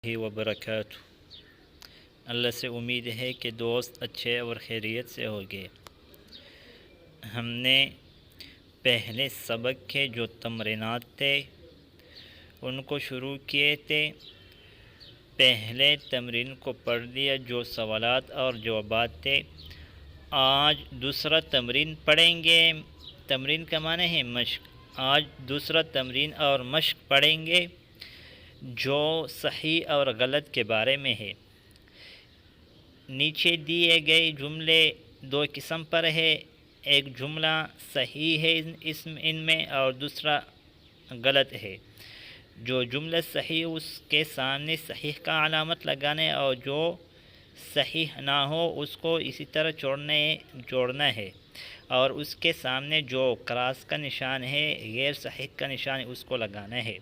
وبرکاتہ۔ اللہ سے امید ہے کہ دوست اچھے اور خیریت سے ہوگے۔ ہم نے پہلے سبق کے جو تمرینات تھے ان کو شروع کیے تھے۔ پہلے تمرین کو پڑھ لیا جو سوالات اور جوابات تھے۔ آج دوسرا تمرین پڑھیں گے۔ تمرین کا معنی ہے مشق۔ آج دوسرا تمرین اور مشق پڑھیں گے جو صحیح اور غلط کے بارے میں ہے۔ نیچے دیے گئے جملے دو قسم پر ہے۔ ایک جملہ صحیح ہے ان میں اور دوسرا غلط ہے۔ جو جملہ صحیح اس کے سامنے صحیح کا علامت لگانا اور جو صحیح نہ ہو اس کو اسی طرح جوڑنا ہے اور اس کے سامنے جو کراس کا نشان ہے غیر صحیح کا نشان اس کو لگانا ہے۔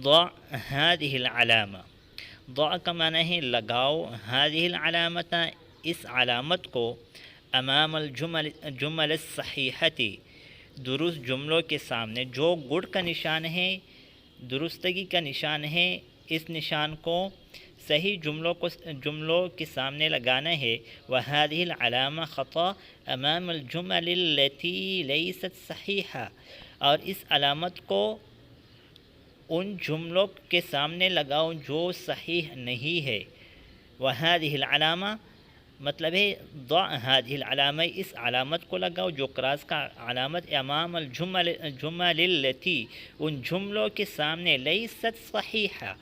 ضع هذه العلامہ۔ ضع کا معنی ہے لگاؤ، هذه العلامت اس علامت کو امام الجمل الصحیحتی درست جملوں کے سامنے۔ جو گڈ کا نشان ہے درستگی کا نشان ہے، اس نشان کو صحیح جملوں کے سامنے لگانا ہے۔ وهذه العلامہ خطا امام الجمل التي ليست صحیحہ، اور اس علامت کو ان جملوں کے سامنے لگاؤ جو صحیح نہیں ہے۔ وهذه العلامہ مطلب ہے ضع هذه العلامہ اس علامت کو لگاؤ جو کراس کا علامت امام الجمل التي ان جملوں کے سامنے لیست صحیحہ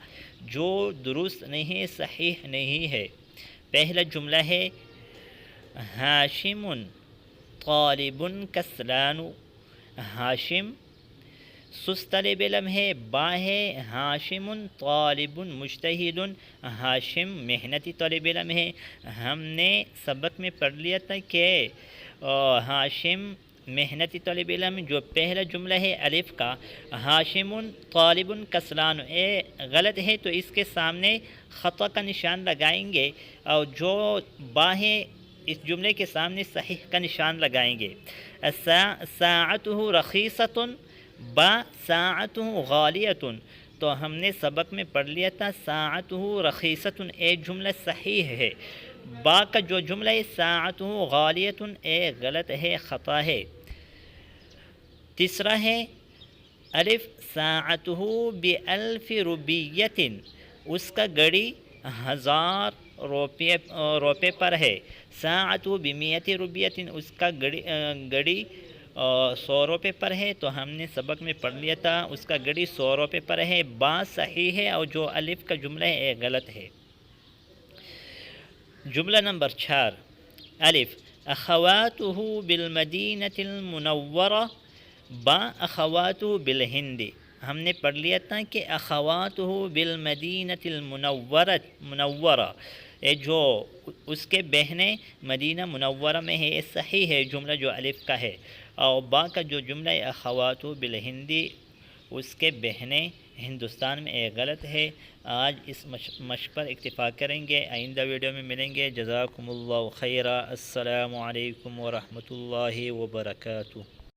جو درست نہیں صحیح نہیں ہے۔ پہلا جملہ ہے ہاشم طالب کسلان۔ ہاشم سست طالب علم ہے، با ہے ہاشم طالب مجتہد۔ ہاشم محنتی طالب علم ہے۔ ہم نے سبق میں پڑھ لیا تھا کہ ہاشم محنتی طالب علم جو پہلا جملہ ہے الف کا ہاشم طالب کسلان غلط ہے تو اس کے سامنے خطا کا نشان لگائیں گے، اور جو با ہے اس جملے کے سامنے صحیح کا نشان لگائیں گے۔ ساعتہ رخیصۃ با ساعتہ غالیۃ، تو ہم نے سبق میں پڑھ لیا تھا ساعتہ رخیصۃ جملہ صحیح ہے، با کا جو جملہ ہے ساعتہ غالیۃ غلط ہے خطا ہے۔ تیسرا ہے الف ساعتہ بألف روپیۃ، اس کا گھڑی 1000 روپے پر ہے۔ ساعتہ بمئۃ روپیۃ، اس کا گھڑی 100 روپے پر ہے، تو ہم نے سبق میں پڑھ لیا تھا اس کا گھڑی 100 روپے پر ہے، با صحیح ہے اور جو الف کا جملہ ہے غلط ہے۔ جملہ نمبر 4 الف اخواتہ بالمدینۃ المنورہ با اخواتہ بالہند۔ ہم نے پڑھ لیا تھا کہ اخواتہ بالمدینۃ المنورہ جو اس کے بہنیں مدینہ منورہ میں ہے، یہ صحیح ہے جملہ جو الف کا ہے، اور با کا جو جملہ ہے اخواتہ بالہند اس کے بہنیں ہندوستان میں یہ غلط ہے۔ آج اس مشق پر اکتفا کریں گے، آئندہ ویڈیو میں ملیں گے۔ جزاکم اللہ خیرا۔ السلام علیکم ورحمۃ اللہ وبرکاتہ۔